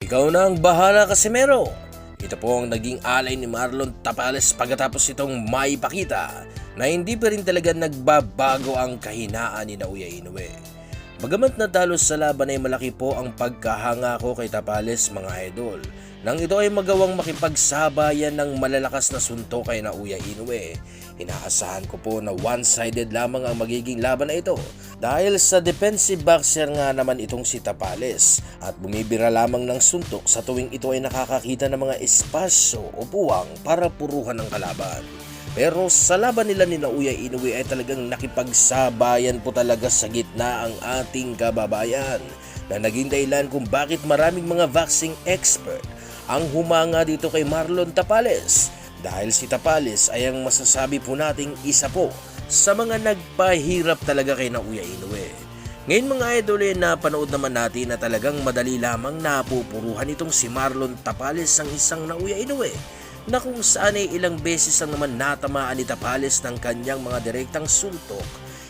Ikaw na ang bahala, Casimero. Ito po ang naging alay ni Marlon Tapales pagkatapos itong maipakita na hindi pa rin talaga nagbabago ang kahinaan ni Inoue. Bagamat natalo sa laban ay malaki po ang pagkahanga ko kay Tapales, mga idol, nang ito ay magawang makipagsabayan ng malalakas na suntok kay Inoue. Inaasahan ko po na one-sided lamang ang magiging laban na ito dahil sa defensive boxer nga naman itong si Tapales at bumibira lamang ng suntok sa tuwing ito ay nakakakita ng mga espasyo o puwang para puruhan ng kalaban. Pero sa laban nila ni Inoue ay talagang nakipagsabayan po talaga sa gitna ang ating kababayan na naging dahilan kung bakit maraming mga boxing expert ang humanga dito kay Marlon Tapales. Dahil si Tapales ay ang masasabi po nating isa po sa mga nagpahirap talaga kay Inoue. Ngayon mga idol napanood naman natin na talagang madali lamang napupuruhan itong si Marlon Tapales ang isang Inoue na kung saan ay ilang beses ang naman natamaan ni Tapales ng kanyang mga direktang suntok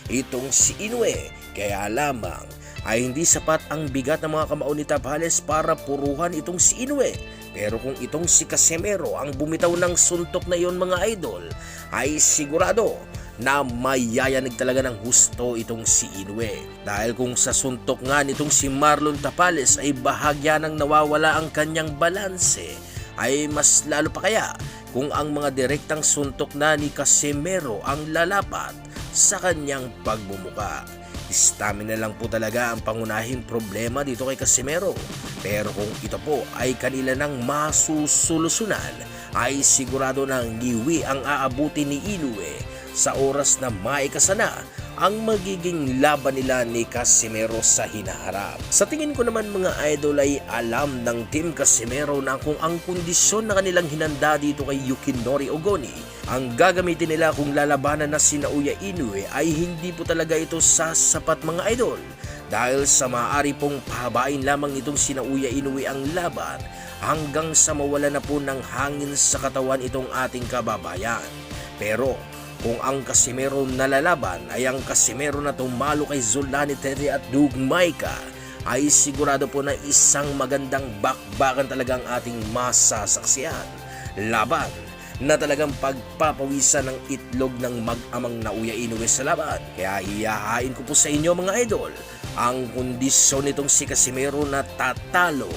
itong si Inoue. Kaya lamang ay hindi sapat ang bigat ng mga kamao ni Tapales para puruhan itong si Inoue. Pero kung itong si Casimero ang bumitaw ng suntok na iyon mga idol, ay sigurado na mayayanig talaga ng husto itong si Inoue. Dahil kung sa suntok nga nitong si Marlon Tapales ay bahagya nang nawawala ang kanyang balanse, ay mas lalo pa kaya kung ang mga direktang suntok na ni Casimero ang lalapat sa kanyang pagbumuka. Stamina lang po talaga ang pangunahing problema dito kay Casimero. Pero kung ito po ay kanila nang masusolusunan, ay sigurado na ngiwi ang aabuti ni Inoue sa oras na maikasana ang magiging laban nila ni Casimero sa hinaharap. Sa tingin ko naman mga idol ay alam ng Team Casimero na kung ang kondisyon na kanilang hinanda dito kay Yukinori Ogoni ang gagamitin nila kung lalabanan na si Inoue ay hindi po talaga ito sasapat mga idol. Dahil sa maaari pong pahabain lamang itong si Inoue ang laban hanggang sa mawala na po ng hangin sa katawan itong ating kababayan. Pero kung ang Casimero na lalaban ay ang Casimero na tumalo kay Zolani Terry at Dugmay ka, ay sigurado po na isang magandang bakbakan talagang ating masasaksihan. Laban na talagang pagpapawisan ng itlog ng mag-amang Inoue sa laban. Kaya iyahain ko po sa inyo mga idol ang kondisyon nitong si Casimero na tatalo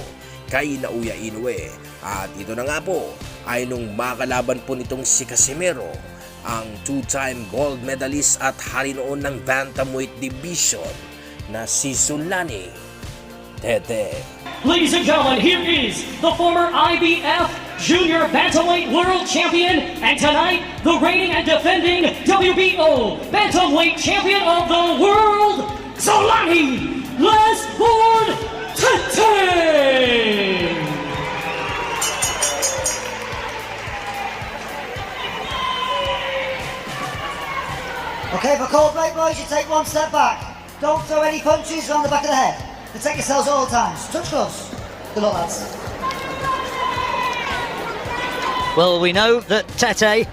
kay Inoue. At ito na nga po ay nung makalaban po nitong si Casimero, ang two-time gold medalist at hari noon ng bantamweight division na si Zolani Tete. Ladies and gentlemen, here is the former IBF Junior Bantamweight World Champion and tonight the reigning and defending WBO Bantamweight Champion of the World, Zolani Tete! Okay, for cold break, boys, you take one step back. Don't throw any punches on the back of the head. Protect yourselves at all times. Touch gloves. Good luck, lads. Well, we know that Tete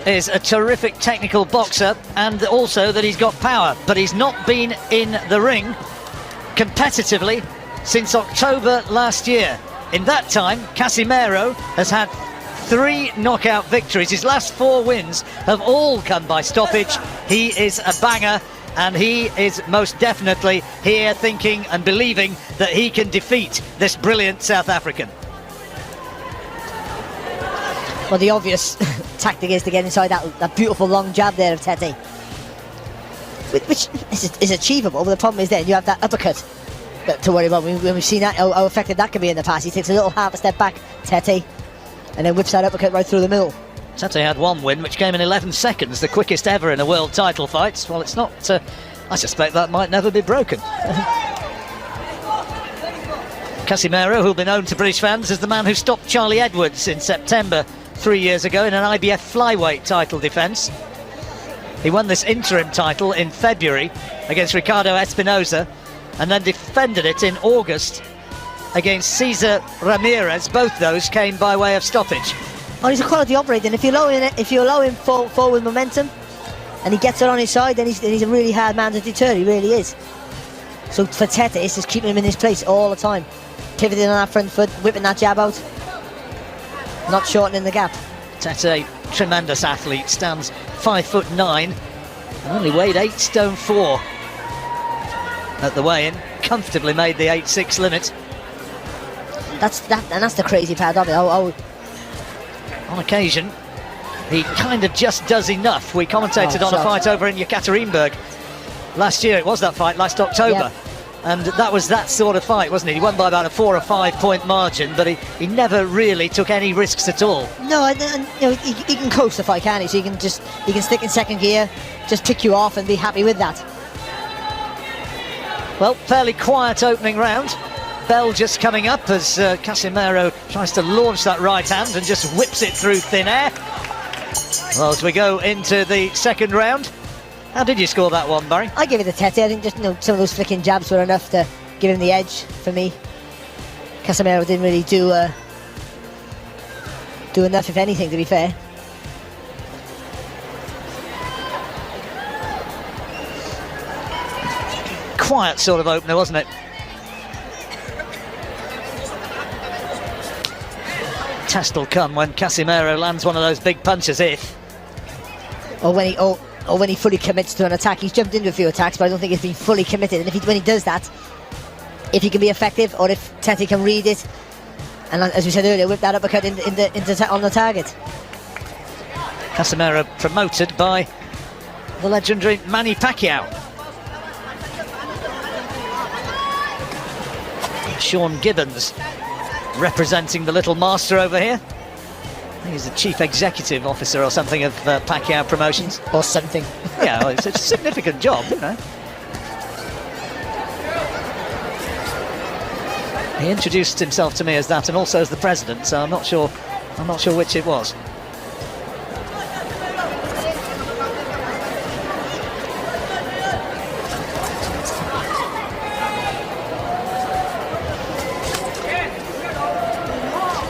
is a terrific technical boxer and also that he's got power, but he's not been in the ring competitively since October last year. In that time, Casimero has had 3 knockout victories. His last 4 wins have all come by stoppage. He is a banger and he is most definitely here thinking and believing that he can defeat this brilliant South African. Well, the obvious tactic is to get inside that beautiful long jab there of Tete, which is achievable, but the problem is then you have that uppercut to worry about. When we've seen that, how effective that can be in the past. He takes a little half a step back, Tete, and then whips that uppercut right through the middle. Tete had 1 win, which came in 11 seconds, the quickest ever in a world title fight. Well, it's not, I suspect that might never be broken. Casimero, who'll be known to British fans as the man who stopped Charlie Edwards in September 3 years ago in an IBF flyweight title defence. He won this interim title in February against Ricardo Espinosa and then defended it in August against Cesar Ramirez. Both those came by way of stoppage. Oh, he's a quality operator, and if you allow him forward momentum and he gets it on his side, then he's a really hard man to deter. He really is. So for Tete, it's just keeping him in his place all the time. pivoting on that front foot, whipping that jab out, not shortening the gap. Tete, tremendous athlete, stands 5'9" and only weighed 8 stone 4 at the weigh-in. Comfortably made the 8'6" limit. That's the crazy part of it. On occasion, he kind of just does enough. We commentated on a fight over in Yekaterinburg last year. It was that fight last October. And that was that sort of fight, wasn't it? He won by about a 4 or 5 point margin, but he never really took any risks at all. No, and you know, he can coast the fight, can't he? So he can stick in second gear, just pick you off and be happy with that. Well, fairly quiet opening round. Bell just coming up as Casimero tries to launch that right hand and just whips it through thin air. Well, as we go into the second round, how did you score that one, Barry? I give it to Tete. I think just some of those flicking jabs were enough to give him the edge for me. Casimero didn't really do enough, if anything, to be fair. Quiet sort of opener, wasn't it? Test will come when Casimero lands one of those big punches, or when he fully commits to an attack. He's jumped into a few attacks, but I don't think he's been fully committed. And when he does that, if he can be effective, or if Tete can read it, and as we said earlier, whip that uppercut on the target. Casimero promoted by the legendary Manny Pacquiao. Sean Gibbons representing the little master over here. I think he's the chief executive officer or something of Pacquiao Promotions. Or something. Yeah, well, it's a significant job, you know. He introduced himself to me as that, and also as the president, so I'm not sure which it was.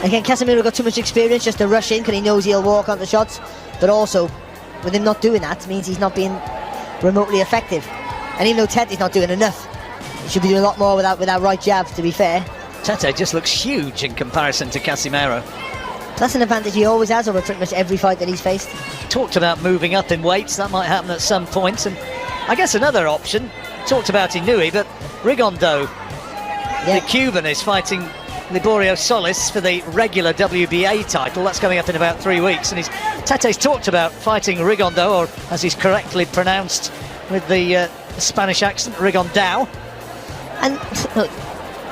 Again, Casimero got too much experience just to rush in because he knows he'll walk on the shots, but also with him not doing that means he's not being remotely effective. And even though Tete's not doing enough, he should be doing a lot more with that right jab, to be fair. Tete just looks huge in comparison to Casimero. That's an advantage he always has over pretty much every fight that he's faced. Talked about moving up in weights, that might happen at some point, and I guess another option, talked about Inoue, but Rigondo, the Cuban, is fighting Liborio Solis for the regular WBA title. That's coming up in about 3 weeks, and Tete's talked about fighting Rigondo, or as he's correctly pronounced with the Spanish accent, Rigondao. And look,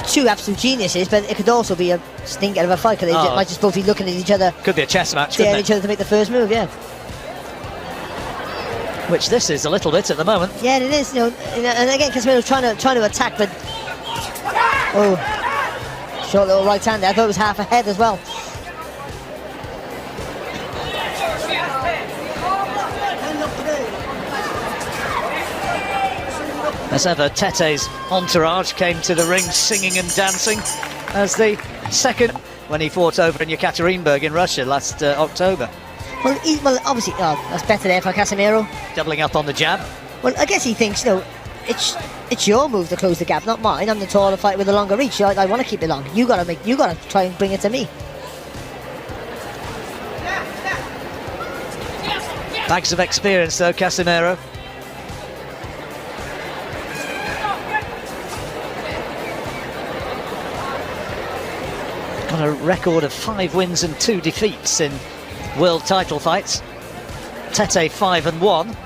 two absolute geniuses, but it could also be a stinker of a fight, because they might just both be looking at each other. Could be a chess match, couldn't it? Each other to make the first move, yeah. Which this is a little bit at the moment. Yeah, it is. You know, and again, Casimero's trying to attack, but short little right hand there. I thought it was half a head as well. As ever, Tete's entourage came to the ring singing and dancing as the second when he fought over in Yekaterinburg in Russia last October. Well, obviously, that's better there for Casimero. Doubling up on the jab. Well, I guess he thinks, you know, it's your move to close the gap, not mine. I'm the taller fighter with the longer reach. I want to keep it long. You gotta try and bring it to me. Bags of experience though, Casimero. Got a record of 5 wins and 2 defeats in world title fights. Tete 5-1.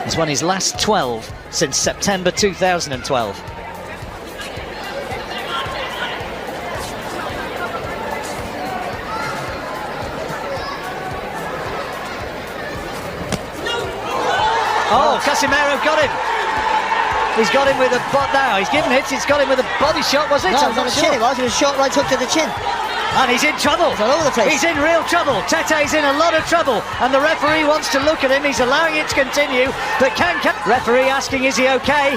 He's won his last 12 since September 2012. Oh, Casimero got him. He's got him with a now. He's given it. He's got him with a body shot. Was it? No, it was on the chin. It was a short right hook to the chin. And he's in trouble. He's all over the place. He's in real trouble. Tete's in a lot of trouble, and the referee wants to look at him. He's allowing it to continue, but referee asking, is he okay?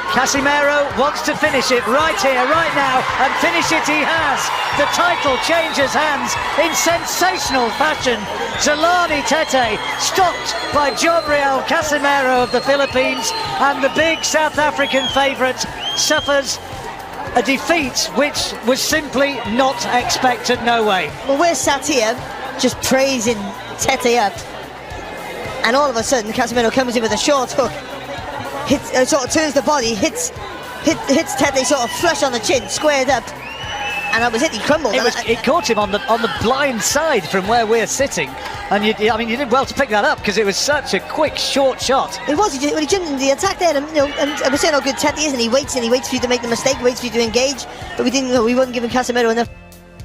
Casimero wants to finish it right here, right now, and finish it he has. The title changes hands in sensational fashion. Zolani Tete stopped by Jobriel Casimero of the Philippines, and the big South African favourite suffers a defeat which was simply not expected, no way. Well, we're sat here just praising Tete up, and all of a sudden Casimero comes in with a short hook, sort of turns the body, hits Tete sort of flush on the chin, squared up, and that was it. He crumbled. It caught him on the blind side from where we're sitting, and you did well to pick that up because it was such a quick, short shot. It was. He jumped into the attack there, and we're saying how good Tete is, and he waits for you to make the mistake, waits for you to engage, but we didn't. We weren't giving Casimero enough